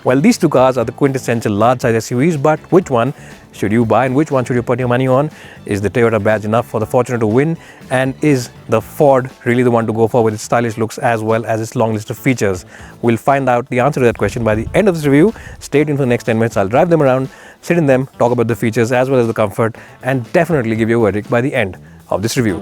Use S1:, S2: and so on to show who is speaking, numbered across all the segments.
S1: Well, these two cars are the quintessential large-size SUVs, but which one should you buy and which one should you put your money on? Is the Toyota badge enough for the Fortuner to win? And is the Ford really the one to go for with its stylish looks as well as its long list of features? We'll find out the answer to that question by the end of this review. Stay tuned for the next 10 minutes. I'll drive them around, sit in them, talk about the features as well as the comfort, and definitely give you a verdict by the end of this review.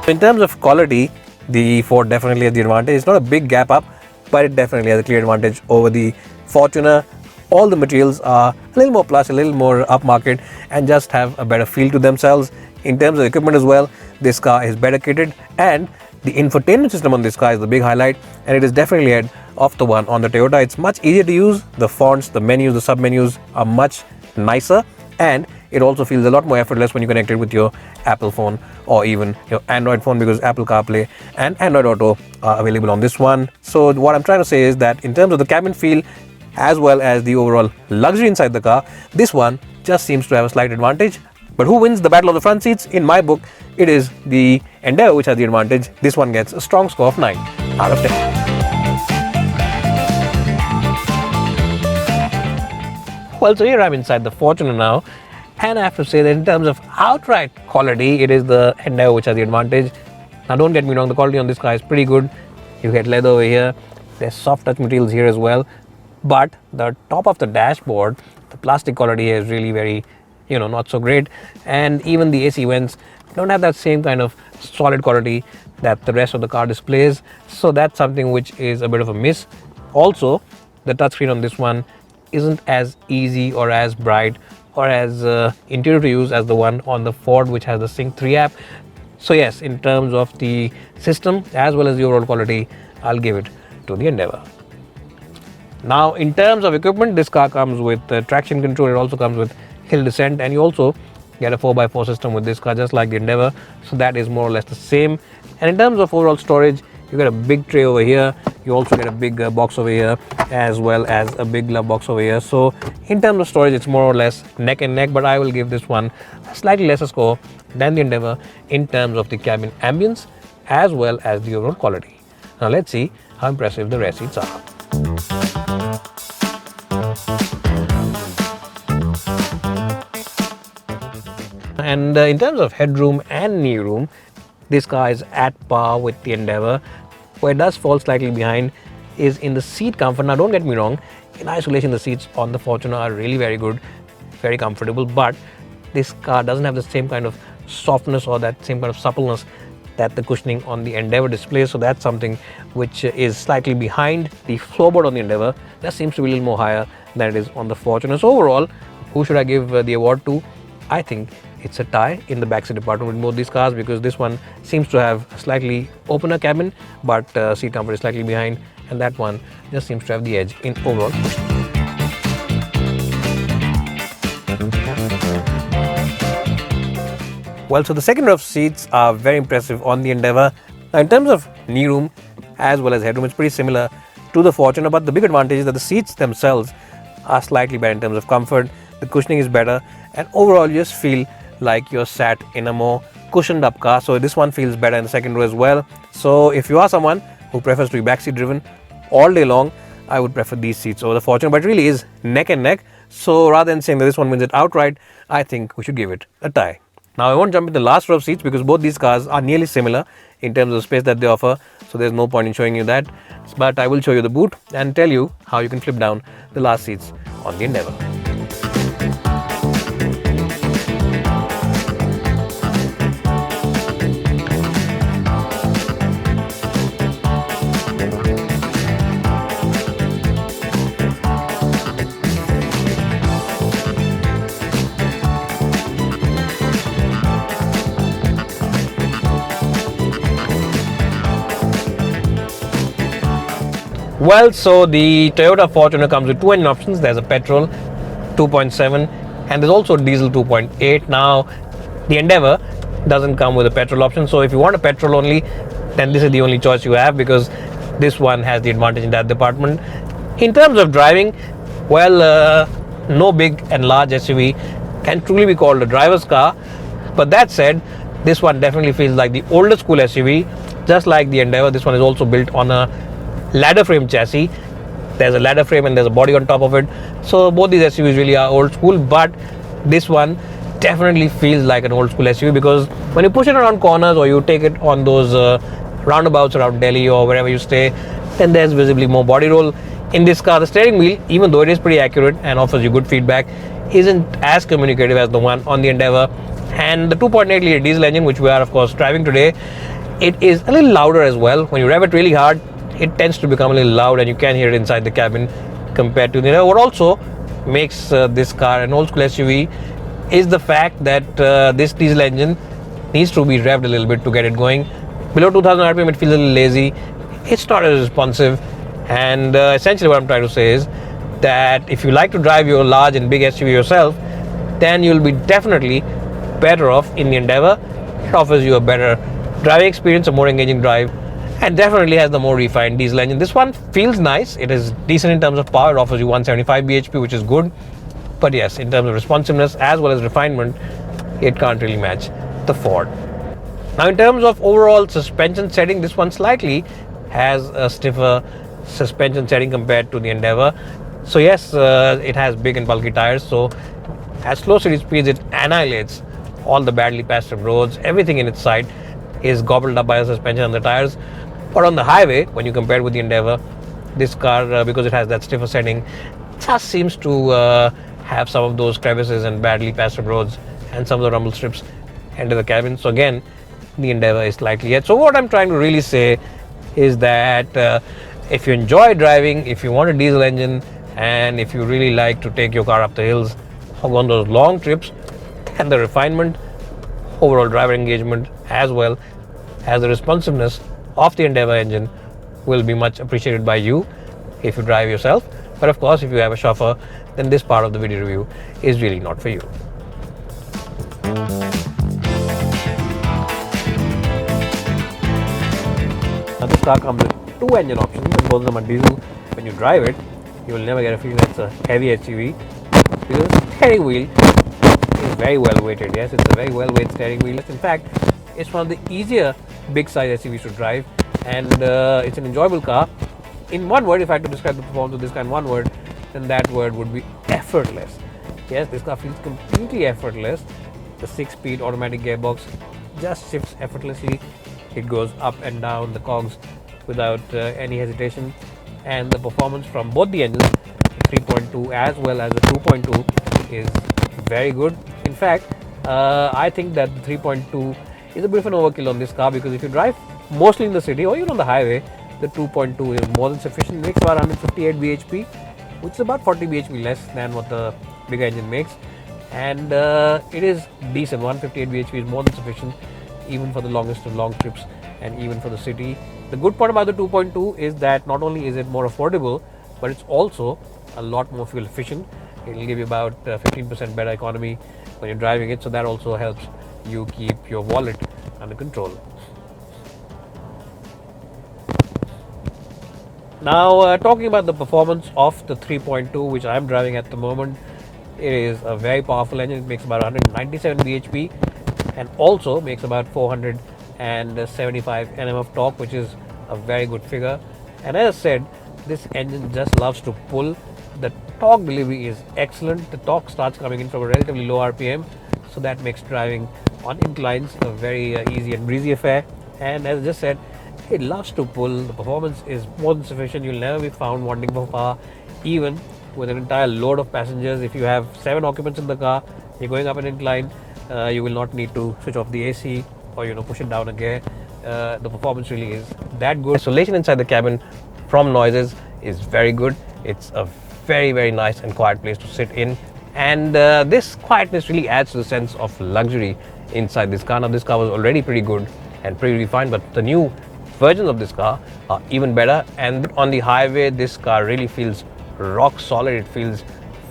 S1: In terms of quality, the Ford definitely has the advantage. It's not a big gap up, but it definitely has a clear advantage over the Fortuner. All the materials are a little more plush, a little more upmarket, and just have a better feel to themselves. In terms of equipment as well, this car is better kitted, and the infotainment system on this car is the big highlight, and it is definitely ahead of the one on the Toyota. It's much easier to use. The fonts, the menus, the sub-menus are much nicer, and it also feels a lot more effortless when you connect it with your Apple phone or even your Android phone, because Apple CarPlay and Android Auto are available on this one. So what I'm trying to say is that in terms of the cabin feel as well as the overall luxury inside the car, this one just seems to have a slight advantage. But who wins the battle of the front seats? In my book, it is the Endeavour which has the advantage. This one gets a strong score of 9 out of 10. Well, so here I'm inside the Fortuner now, and I have to say that in terms of outright quality, it is the Endeavour which has the advantage. Now don't get me wrong, the quality on this car is pretty good. You get leather over here, there's soft touch materials here as well, but the top of the dashboard, the plastic quality here is really very, not so great, and even the AC vents don't have that same kind of solid quality that the rest of the car displays, so that's something which is a bit of a miss. Also, the touchscreen on this one isn't as easy or as bright or as intuitive to use as the one on the Ford, which has the Sync 3 app. So yes, in terms of the system as well as the overall quality, I'll give it to the Endeavour. Now, in terms of equipment, this car comes with traction control. It also comes with hill descent, and you also get a 4x4 system with this car, just like the Endeavour. So that is more or less the same. And in terms of overall storage, you get a big tray over here. You also get a big box over here, as well as a big glove box over here. So in terms of storage, it's more or less neck and neck, but I will give this one a slightly lesser score than the Endeavour in terms of the cabin ambience as well as the overall quality. Now let's see how impressive the rear seats are. And in terms of headroom and kneeroom, this car is at par with the Endeavour. Where it does fall slightly behind is in the seat comfort. Now don't get me wrong, in isolation the seats on the Fortuner are really very good, very comfortable, but this car doesn't have the same kind of softness or that same kind of suppleness that the cushioning on the Endeavour displays. So that's something which is slightly behind. The floorboard on the Endeavour that seems to be a little more higher than it is on the Fortuner. So overall, who should I give the award to? I think it's a tie in the backseat department with both these cars, because this one seems to have a slightly opener cabin, but seat comfort is slightly behind, and that one just seems to have the edge in overall cushioning. Well, so the second row of seats are very impressive on the Endeavour. Now, in terms of knee room as well as headroom, it's pretty similar to the Fortuner, but the big advantage is that the seats themselves are slightly better in terms of comfort. The cushioning is better, and overall you just feel like you're sat in a more cushioned up car. So this one feels better in the second row as well. So if you are someone who prefers to be backseat driven all day long, I would prefer these seats over the Fortuner, but it really is neck and neck. So rather than saying that this one wins it outright, I think we should give it a tie. Now I won't jump into the last row of seats because both these cars are nearly similar in terms of space that they offer, so there's no point in showing you that, but I will show you the boot and tell you how you can flip down the last seats on the Endeavour. Well, so the Toyota Fortuner comes with two engine options. There's a petrol 2.7 and there's also diesel 2.8. Now, the Endeavour doesn't come with a petrol option. So if you want a petrol only, then this is the only choice you have, because this one has the advantage in that department. In terms of driving, well, no big and large SUV can truly be called a driver's car. But that said, this one definitely feels like the older school SUV. Just like the Endeavour, this one is also built on a ladder frame chassis. There's a ladder frame and there's a body on top of it. So both these SUVs really are old school, but this one definitely feels like an old school SUV, because when you push it around corners or you take it on those roundabouts around Delhi or wherever you stay, then there's visibly more body roll. In this car, the steering wheel, even though it is pretty accurate and offers you good feedback, isn't as communicative as the one on the Endeavour. And the 2.8 litre diesel engine, which we are of course driving today, it is a little louder as well. When you rev it really hard, it tends to become a little loud and you can hear it inside the cabin compared to the Endeavour. What also makes this car an old school SUV is the fact that this diesel engine needs to be revved a little bit to get it going. Below 2000 RPM it feels a little lazy, it's not as responsive, and essentially what I'm trying to say is that if you like to drive your large and big SUV yourself, then you'll be definitely better off in the Endeavour. It offers you a better driving experience, a more engaging drive, and definitely has the more refined diesel engine. This one feels nice, it is decent in terms of power, it offers you 175 bhp, which is good, but yes, in terms of responsiveness as well as refinement, it can't really match the Ford. Now in terms of overall suspension setting, this one slightly has a stiffer suspension setting compared to the Endeavour. So yes, it has big and bulky tires, so at slow city speeds it annihilates all the badly patched up roads. Everything in its sight is gobbled up by the suspension and the tires. But on the highway, when you compare it with the Endeavour, this car, because it has that stiffer setting, just seems to have some of those crevices and badly patched up roads and some of the rumble strips enter the cabin. So again, the Endeavour is slightly ahead. So what I'm trying to really say is that if you enjoy driving, if you want a diesel engine, and if you really like to take your car up the hills or go on those long trips, and the refinement, overall driver engagement, as well as the responsiveness of the Endeavour engine will be much appreciated by you if you drive yourself. But of course, if you have a chauffeur, then this part of the video review is really not for you. Now this car comes with two engine options, and both of them are diesel. When you drive it, you will never get a feeling that it's a heavy SUV, because the steering wheel is very well weighted. Yes, it's a very well weighted steering wheel. In fact, it's one of the easier big size SUVs to drive, and it's an enjoyable car. In one word, if I had to describe the performance of this car in one word, then that word would be effortless. Yes, this car feels completely effortless. The 6-speed automatic gearbox just shifts effortlessly. It goes up and down the cogs without any hesitation, and the performance from both the engines, the 3.2 as well as the 2.2, is very good. In fact, I think that the 3.2 is a bit of an overkill on this car, because if you drive mostly in the city or even on the highway, the 2.2 is more than sufficient. It makes about 158 bhp, which is about 40 bhp less than what the bigger engine makes, and it is decent. 158 bhp is more than sufficient even for the longest of long trips and even for the city. The good part about the 2.2 is that not only is it more affordable, but it's also a lot more fuel efficient. It will give you about 15% better economy when you're driving it, so that also helps you keep your wallet under control. Now talking about the performance of the 3.2, which I'm driving at the moment, it is a very powerful engine. It makes about 197 bhp and also makes about 475 Nm of torque, which is a very good figure. And as I said, this engine just loves to pull. The torque delivery is excellent. The torque starts coming in from a relatively low RPM, so that makes driving on inclines a very easy and breezy affair. And as I just said, it loves to pull. The performance is more than sufficient. You'll never be found wanting for power, even with an entire load of passengers. If you have 7 occupants in the car, you're going up an incline, you will not need to switch off the AC or push it down a gear. The performance really is that good. Isolation inside the cabin from noises is very good. It's a very, very nice and quiet place to sit in, and this quietness really adds to the sense of luxury inside this car. Now this car was already pretty good and pretty refined, but the new versions of this car are even better, and on the highway this car really feels rock solid. It feels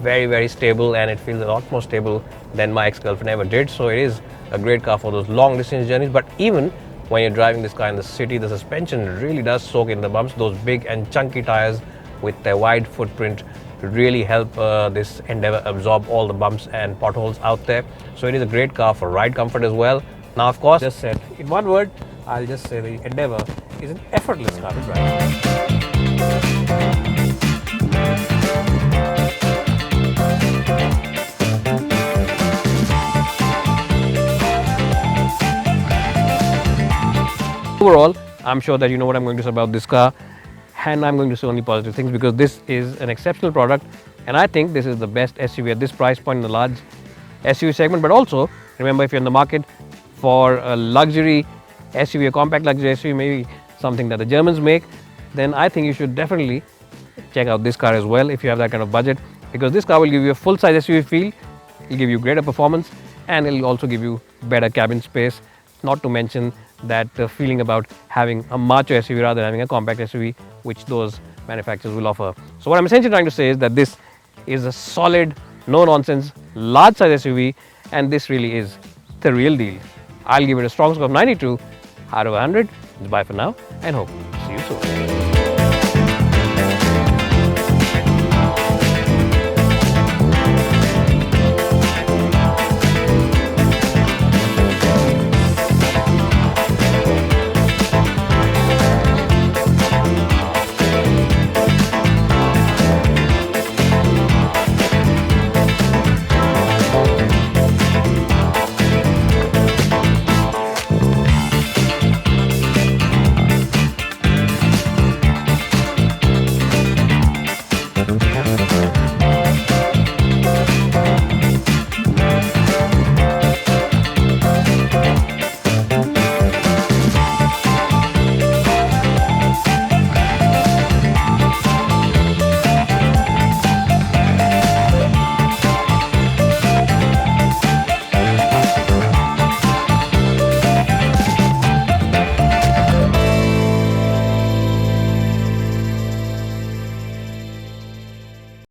S1: very, very stable, and it feels a lot more stable than my ex-girlfriend ever did. So it is a great car for those long distance journeys. But even when you're driving this car in the city, the suspension really does soak in the bumps. Those big and chunky tires with their wide footprint really help this Endeavour absorb all the bumps and potholes out there. So it is a great car for ride comfort as well. Now of course, just said in one word, I'll just say the Endeavour is an effortless car to drive. Overall, I'm sure that you know what I'm going to say about this car, and I'm going to say only positive things because this is an exceptional product, and I think this is the best SUV at this price point in the large SUV segment. But also, remember, if you're in the market for a luxury SUV, a compact luxury SUV, maybe something that the Germans make, then I think you should definitely check out this car as well if you have that kind of budget, because this car will give you a full-size SUV feel, it'll give you greater performance, and it'll also give you better cabin space, not to mention that feeling about having a macho SUV rather than having a compact SUV, which those manufacturers will offer. So what I'm essentially trying to say is that this is a solid, no-nonsense, large-size SUV, and this really is the real deal. I'll give it a strong score of 92 out of 100. Bye for now, and hope to see you soon.